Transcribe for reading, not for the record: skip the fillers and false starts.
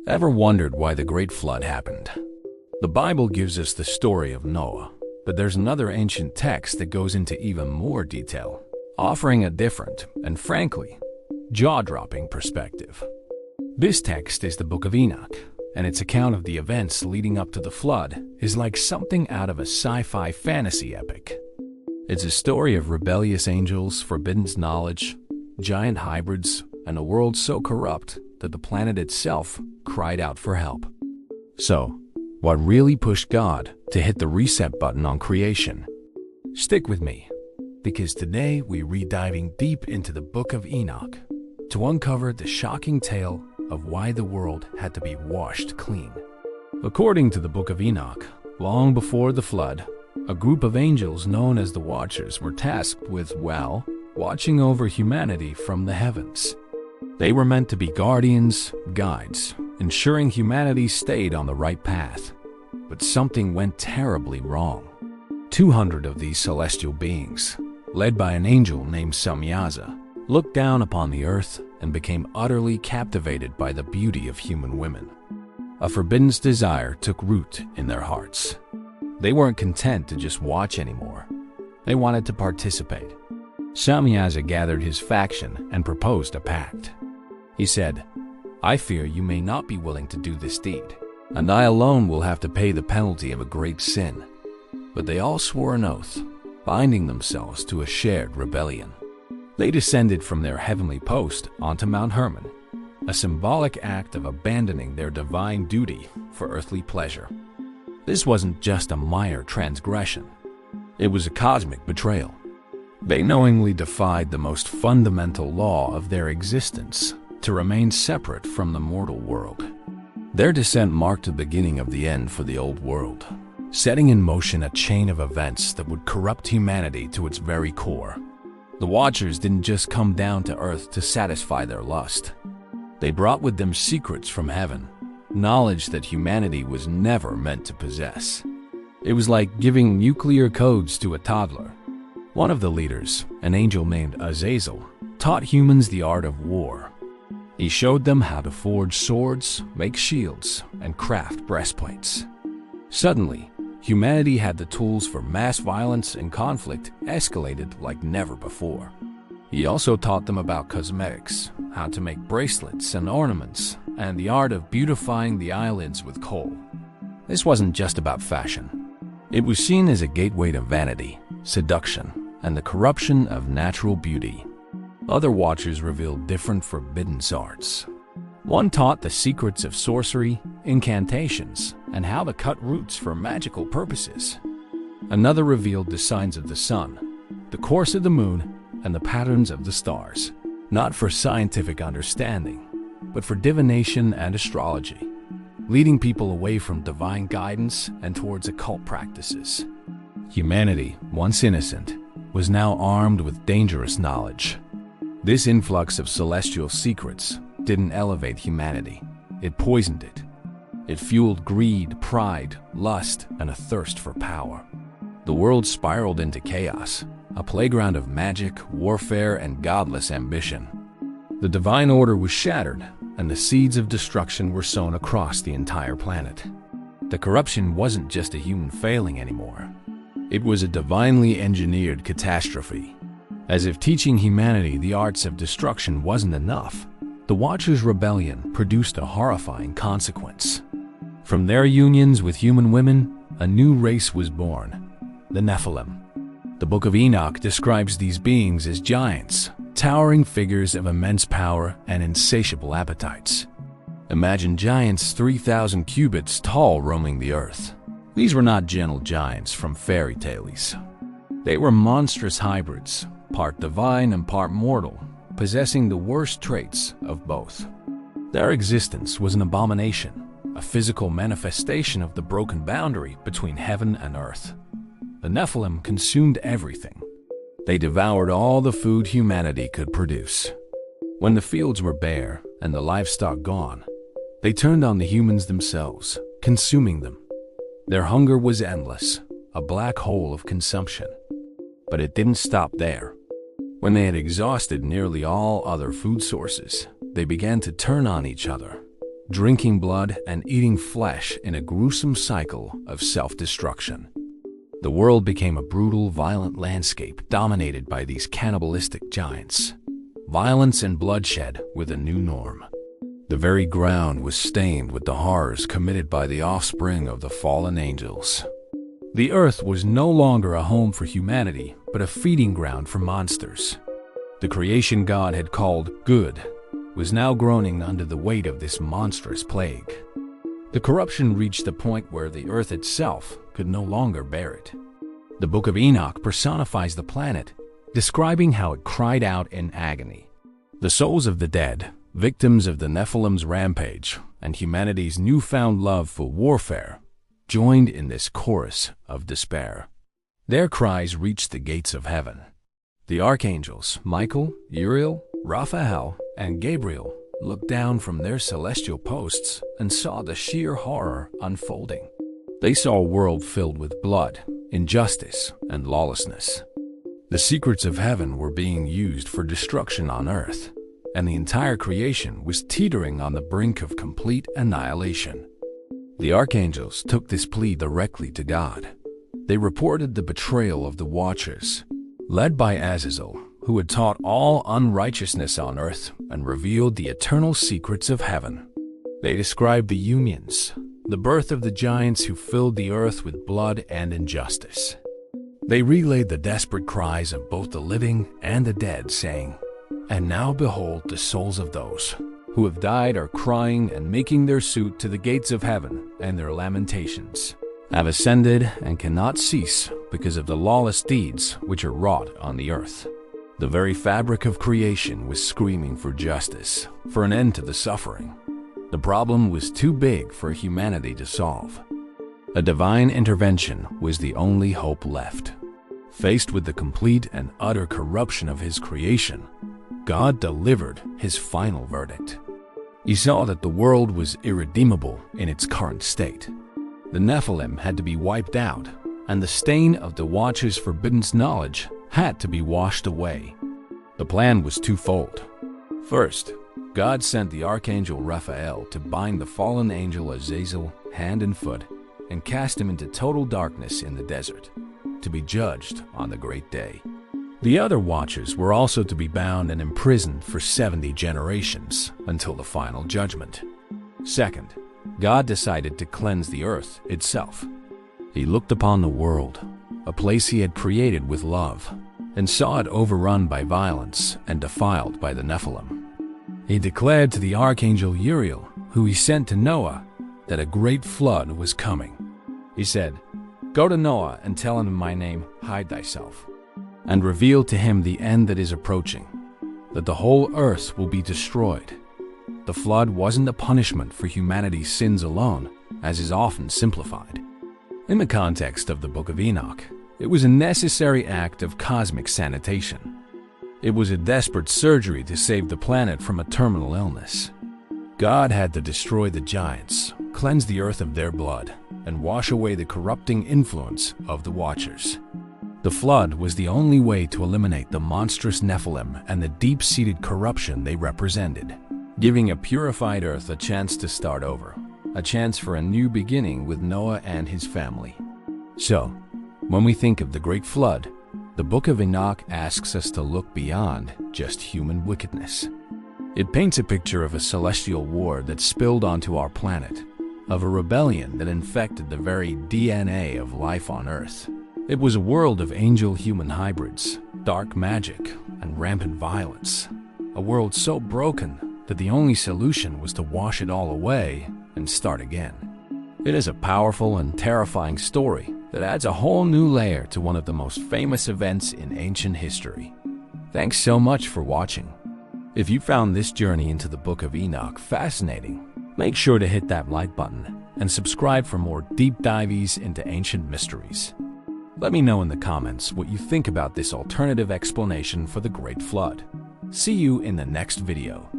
Ever wondered why the Great Flood happened? The Bible gives us the story of Noah, but there's another ancient text that goes into even more detail, offering a different and, frankly, jaw-dropping perspective. This text is the Book of Enoch, and its account of the events leading up to the flood is like something out of a sci-fi fantasy epic. It's a story of rebellious angels, forbidden knowledge, giant hybrids, and a world so corrupt that the planet itself cried out for help. So, what really pushed God to hit the reset button on creation? Stick with me, because today we're diving deep into the Book of Enoch to uncover the shocking tale of why the world had to be washed clean. According to the Book of Enoch, long before the flood, a group of angels known as the Watchers were tasked with, watching over humanity from the heavens. They were meant to be guardians, guides, ensuring humanity stayed on the right path. But something went terribly wrong. 200 of these celestial beings, led by an angel named Samyaza, looked down upon the earth and became utterly captivated by the beauty of human women. A forbidden desire took root in their hearts. They weren't content to just watch anymore. They wanted to participate. Samyaza gathered his faction and proposed a pact. He said, "I fear you may not be willing to do this deed, and I alone will have to pay the penalty of a great sin." But they all swore an oath, binding themselves to a shared rebellion. They descended from their heavenly post onto Mount Hermon, a symbolic act of abandoning their divine duty for earthly pleasure. This wasn't just a minor transgression. It was a cosmic betrayal. They knowingly defied the most fundamental law of their existence to remain separate from the mortal world. Their descent marked the beginning of the end for the old world, setting in motion a chain of events that would corrupt humanity to its very core. The Watchers didn't just come down to earth to satisfy their lust. They brought with them secrets from heaven, knowledge that humanity was never meant to possess. It was like giving nuclear codes to a toddler. One of the leaders, an angel named Azazel, taught humans the art of war. He showed them how to forge swords, make shields, and craft breastplates. Suddenly, humanity had the tools for mass violence and conflict escalated like never before. He also taught them about cosmetics, how to make bracelets and ornaments, and the art of beautifying the eyelids with kohl. This wasn't just about fashion. It was seen as a gateway to vanity, seduction, and the corruption of natural beauty. Other Watchers revealed different forbidden arts. One taught the secrets of sorcery, incantations, and how to cut roots for magical purposes. Another revealed the signs of the sun, the course of the moon, and the patterns of the stars, not for scientific understanding, but for divination and astrology, leading people away from divine guidance and towards occult practices. Humanity, once innocent, was now armed with dangerous knowledge. This influx of celestial secrets didn't elevate humanity, it poisoned it. It fueled greed, pride, lust, and a thirst for power. The world spiraled into chaos, a playground of magic, warfare, and godless ambition. The divine order was shattered, and the seeds of destruction were sown across the entire planet. The corruption wasn't just a human failing anymore. It was a divinely engineered catastrophe. As if teaching humanity the arts of destruction wasn't enough, the Watchers' rebellion produced a horrifying consequence. From their unions with human women, a new race was born, the Nephilim. The Book of Enoch describes these beings as giants, towering figures of immense power and insatiable appetites. Imagine giants 3,000 cubits tall roaming the earth. These were not gentle giants from fairy tales. They were monstrous hybrids, part divine and part mortal, possessing the worst traits of both. Their existence was an abomination, a physical manifestation of the broken boundary between heaven and earth. The Nephilim consumed everything. They devoured all the food humanity could produce. When the fields were bare and the livestock gone, they turned on the humans themselves, consuming them. Their hunger was endless, a black hole of consumption. But it didn't stop there. When they had exhausted nearly all other food sources, they began to turn on each other. drinking blood and eating flesh in a gruesome cycle of self-destruction. The world became a brutal, violent landscape dominated by these cannibalistic giants. Violence and bloodshed were the new norm. The very ground was stained with the horrors committed by the offspring of the fallen angels. The earth was no longer a home for humanity, but a feeding ground for monsters. The creation God had called good was now groaning under the weight of this monstrous plague. The corruption reached a point where the earth itself could no longer bear it. The Book of Enoch personifies the planet, describing how it cried out in agony. The souls of the dead, victims of the Nephilim's rampage and humanity's newfound love for warfare, joined in this chorus of despair. Their cries reached the gates of heaven. The archangels, Michael, Uriel, Raphael, and Gabriel, looked down from their celestial posts and saw the sheer horror unfolding. They saw a world filled with blood, injustice, and lawlessness. The secrets of heaven were being used for destruction on earth, and the entire creation was teetering on the brink of complete annihilation. The archangels took this plea directly to God. They reported the betrayal of the Watchers, led by Azazel, who had taught all unrighteousness on earth and revealed the eternal secrets of heaven. They described the unions, the birth of the giants who filled the earth with blood and injustice. They relayed the desperate cries of both the living and the dead, saying, "And now behold, the souls of those who have died are crying and making their suit to the gates of heaven, and their lamentations have ascended and cannot cease because of the lawless deeds which are wrought on the earth." The very fabric of creation was screaming for justice, for an end to the suffering. The problem was too big for humanity to solve. A divine intervention was the only hope left. Faced with the complete and utter corruption of his creation, God delivered his final verdict. He saw that the world was irredeemable in its current state. The Nephilim had to be wiped out, and the stain of the Watcher's forbidden knowledge had to be washed away. The plan was twofold. First, God sent the archangel Raphael to bind the fallen angel Azazel hand and foot and cast him into total darkness in the desert, to be judged on the great day. The other Watchers were also to be bound and imprisoned for 70 generations until the final judgment. Second, God decided to cleanse the earth itself. He looked upon the world, a place he had created with love, and saw it overrun by violence and defiled by the Nephilim. He declared to the archangel Uriel, who he sent to Noah, that a great flood was coming. He said, "Go to Noah and tell him in my name, hide thyself, and reveal to him the end that is approaching, that the whole earth will be destroyed." The flood wasn't a punishment for humanity's sins alone, as is often simplified. In the context of the Book of Enoch, it was a necessary act of cosmic sanitation. It was a desperate surgery to save the planet from a terminal illness. God had to destroy the giants, cleanse the earth of their blood, and wash away the corrupting influence of the Watchers. The flood was the only way to eliminate the monstrous Nephilim and the deep-seated corruption they represented, giving a purified earth a chance to start over, a chance for a new beginning with Noah and his family. So, when we think of the Great Flood, the Book of Enoch asks us to look beyond just human wickedness. It paints a picture of a celestial war that spilled onto our planet, of a rebellion that infected the very DNA of life on Earth. It was a world of angel-human hybrids, dark magic, and rampant violence. A world so broken that the only solution was to wash it all away and start again. It is a powerful and terrifying story that adds a whole new layer to one of the most famous events in ancient history. Thanks so much for watching. If you found this journey into the Book of Enoch fascinating, make sure to hit that like button and subscribe for more deep dives into ancient mysteries. Let me know in the comments what you think about this alternative explanation for the Great Flood. See you in the next video.